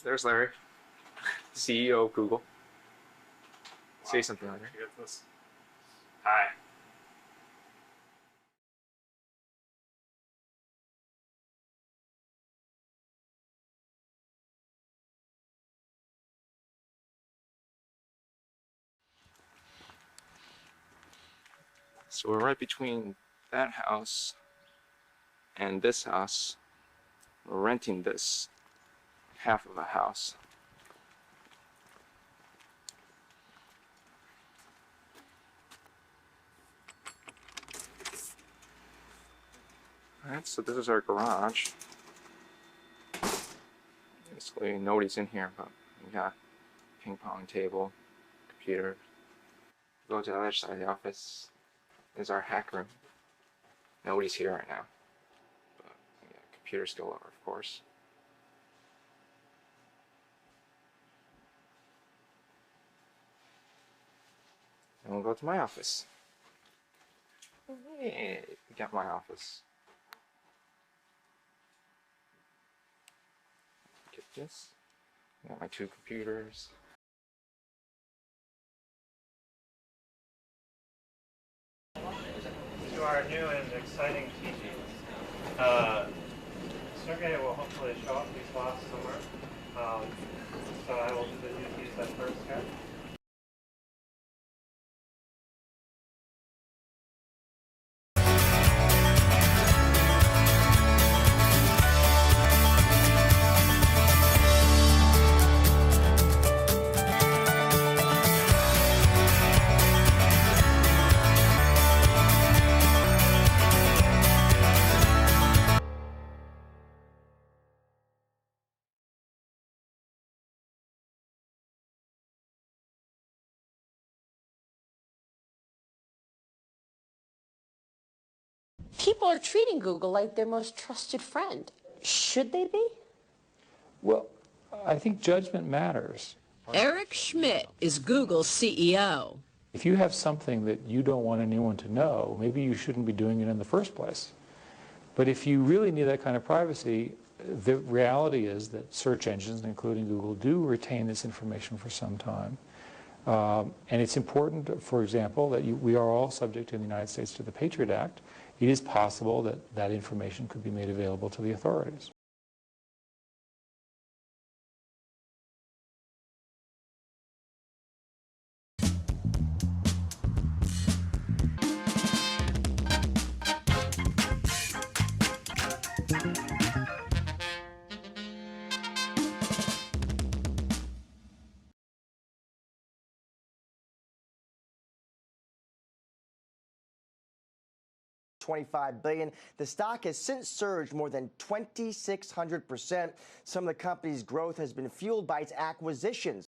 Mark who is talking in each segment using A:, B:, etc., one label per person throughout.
A: There's Larry, CEO of Google. Wow. Say something, Larry. Hi. So we're right between that house and this house. We're renting this half of a house. Alright, so this is our garage. Basically, nobody's in here, but we got a ping pong table, computer. Go to the other side of the office. This is our hack room. Nobody's here right now, but we got computers galore, of course. And we'll go to my office. Hey, we got my office. Get this. I got my 2 computers.
B: To our new and exciting teachings. Sergey will hopefully show up these slides somewhere. So I will do the duties at first here.
C: People are treating Google like their most trusted friend. Should they be?
D: Well, I think judgment matters.
E: Eric Schmidt is Google's CEO.
D: If you have something that you don't want anyone to know, maybe you shouldn't be doing it in the first place. But if you really need that kind of privacy, the reality is that search engines, including Google, do retain this information for some time. And it's important, for example, that we are all subject in the United States to the Patriot Act. It is possible that that information could be made available to the authorities.
F: $25 billion. The stock has since surged more than 2,600%. Some of the company's growth has been fueled by its acquisitions.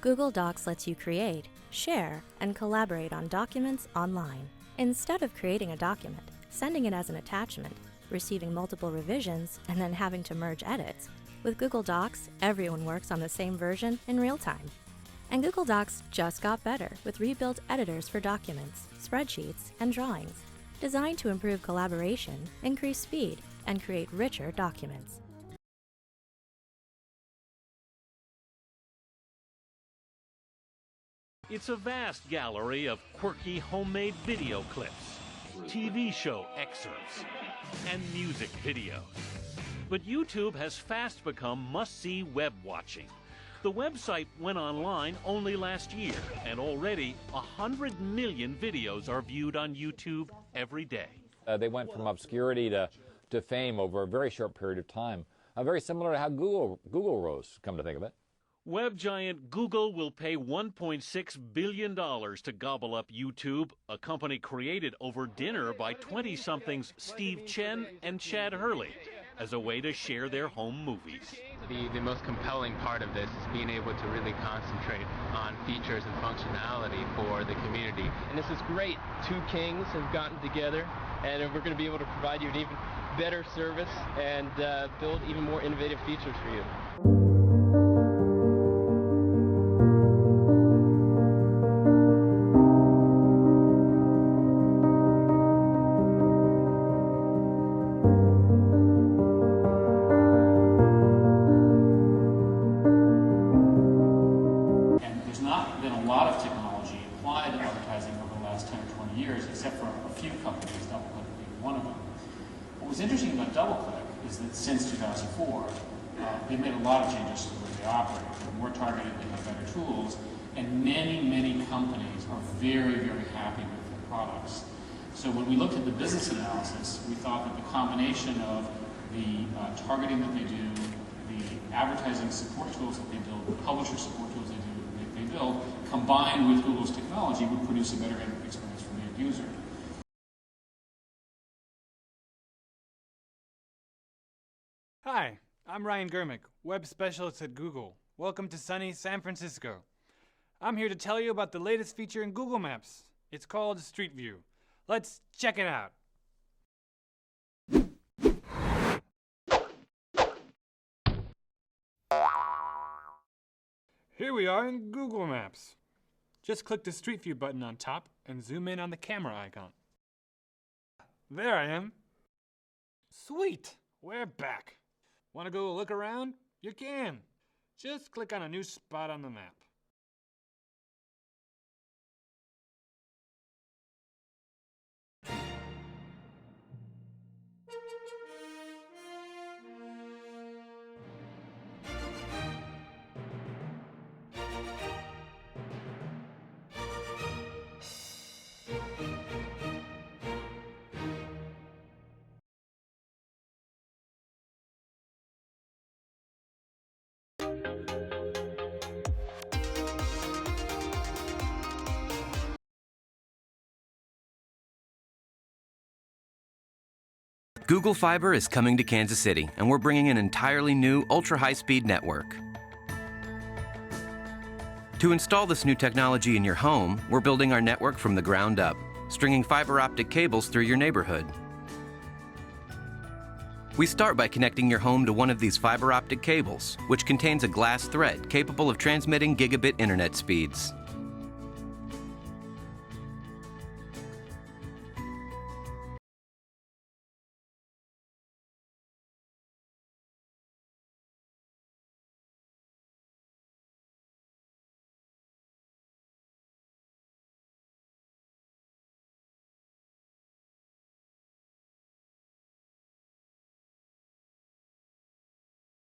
G: Google Docs lets you create, share, and collaborate on documents online. Instead of creating a document, sending it as an attachment, receiving multiple revisions, and then having to merge edits, with Google Docs, everyone works on the same version in real time. And Google Docs just got better with rebuilt editors for documents, spreadsheets, and drawings, designed to improve collaboration, increase speed, and create richer documents.
H: It's a vast gallery of quirky homemade video clips, TV show excerpts, and music videos. But YouTube has fast become must-see web watching. The website went online only last year, and already 100 million videos are viewed on YouTube every day.
I: They went from obscurity to fame over a very short period of time. Very similar to how Google rose, come to think of it.
H: Web giant Google will pay $1.6 billion to gobble up YouTube, a company created over dinner by 20-somethings Steve Chen and Chad Hurley, as a way to share their home movies.
J: The most compelling part of this is being able to really concentrate on features and functionality for the community.
K: And this is great. Two kings have gotten together, and we're going to be able to provide you an even better service and build even more innovative features for you.
D: What's interesting about DoubleClick is that since 2004, they've made a lot of changes to the way they operate. They're more targeted, they have better tools, and many, many companies are very, very happy with their products. So when we looked at the business analysis, we thought that the combination of the targeting that they do, the advertising support tools that they build, the publisher support tools they build, combined with Google's technology, would produce a better experience for the end user.
L: Hi, I'm Ryan Germick, Web Specialist at Google. Welcome to sunny San Francisco. I'm here to tell you about the latest feature in Google Maps. It's called Street View. Let's check it out. Here we are in Google Maps. Just click the Street View button on top and zoom in on the camera icon. There I am. Sweet, we're back. Want to go look around? You can. Just click on a new spot on the map.
M: Google Fiber is coming to Kansas City, and we're bringing an entirely new ultra-high-speed network. To install this new technology in your home, we're building our network from the ground up, stringing fiber optic cables through your neighborhood. We start by connecting your home to one of these fiber optic cables, which contains a glass thread capable of transmitting gigabit internet speeds.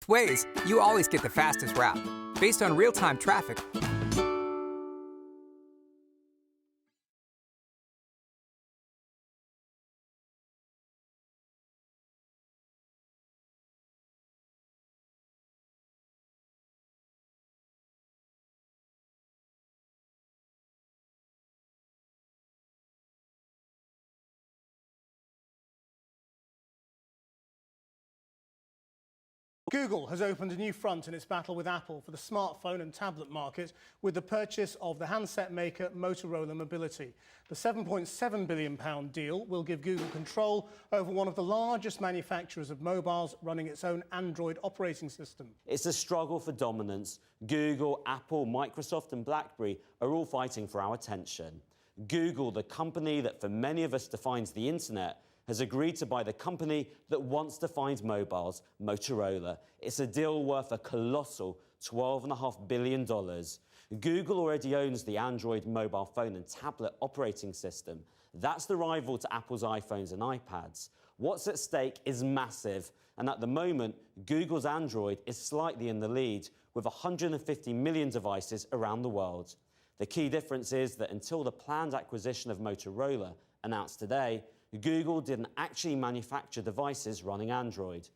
N: Waze, you always get the fastest route, based on real-time traffic.
O: Google has opened a new front in its battle with Apple for the smartphone and tablet market with the purchase of the handset maker Motorola Mobility. The £7.7 billion deal will give Google control over one of the largest manufacturers of mobiles running its own Android operating system.
P: It's a struggle for dominance. Google, Apple, Microsoft and BlackBerry are all fighting for our attention. Google, the company that for many of us defines the internet, has agreed to buy the company that wants to find mobiles, Motorola. It's a deal worth a colossal $12.5 billion. Google already owns the Android mobile phone and tablet operating system. That's the rival to Apple's iPhones and iPads. What's at stake is massive, and at the moment, Google's Android is slightly in the lead, with 150 million devices around the world. The key difference is that until the planned acquisition of Motorola, announced today, Google didn't actually manufacture devices running Android.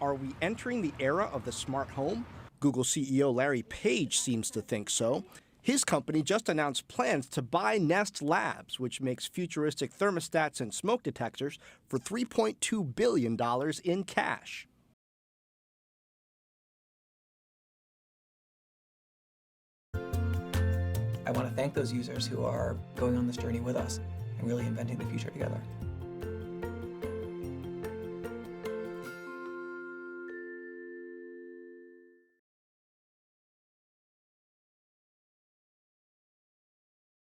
Q: Are we entering the era of the smart home? Google CEO Larry Page seems to think so. His company just announced plans to buy Nest Labs, which makes futuristic thermostats and smoke detectors, for $3.2 billion in cash.
R: I want to thank those users who are going on this journey with us and really inventing the future together.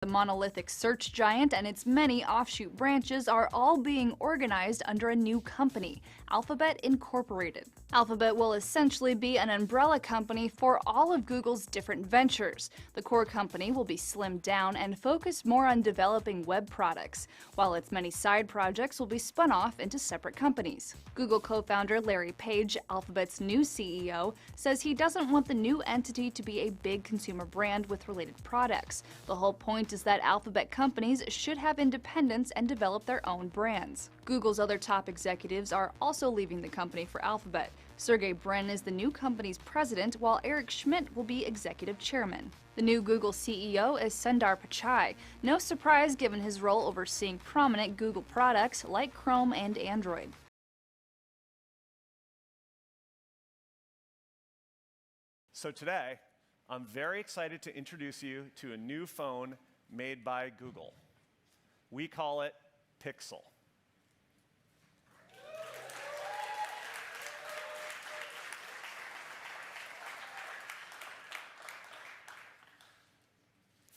S: The monolithic search giant and its many offshoot branches are all being organized under a new company, Alphabet Incorporated. Alphabet will essentially be an umbrella company for all of Google's different ventures. The core company will be slimmed down and focus more on developing web products, while its many side projects will be spun off into separate companies. Google co-founder Larry Page, Alphabet's new CEO, says he doesn't want the new entity to be a big consumer brand with related products. The whole point is that Alphabet companies should have independence and develop their own brands. Google's other top executives are also leaving the company for Alphabet. Sergey Brin is the new company's president, while Eric Schmidt will be executive chairman. The new Google CEO is Sundar Pichai. No surprise given his role overseeing prominent Google products like Chrome and Android.
T: So today, I'm very excited to introduce you to a new phone made by Google. We call it Pixel.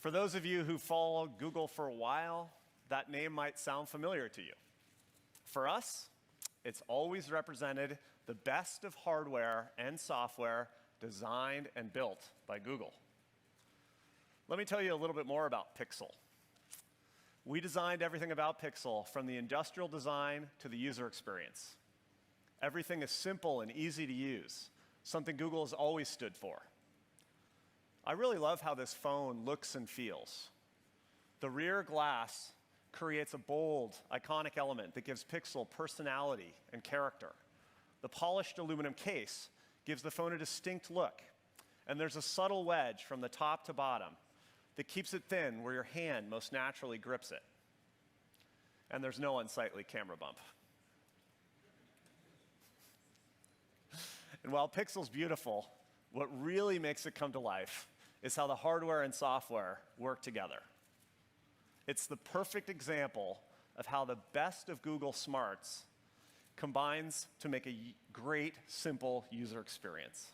T: For those of you who followed Google for a while, that name might sound familiar to you. For us, it's always represented the best of hardware and software designed and built by Google. Let me tell you a little bit more about Pixel. We designed everything about Pixel, from the industrial design to the user experience. Everything is simple and easy to use, something Google has always stood for. I really love how this phone looks and feels. The rear glass creates a bold, iconic element that gives Pixel personality and character. The polished aluminum case gives the phone a distinct look. And there's a subtle wedge from the top to bottom that keeps it thin where your hand most naturally grips it. And there's no unsightly camera bump. And while Pixel's beautiful, what really makes it come to life is how the hardware and software work together. It's the perfect example of how the best of Google smarts combines to make a great, simple user experience.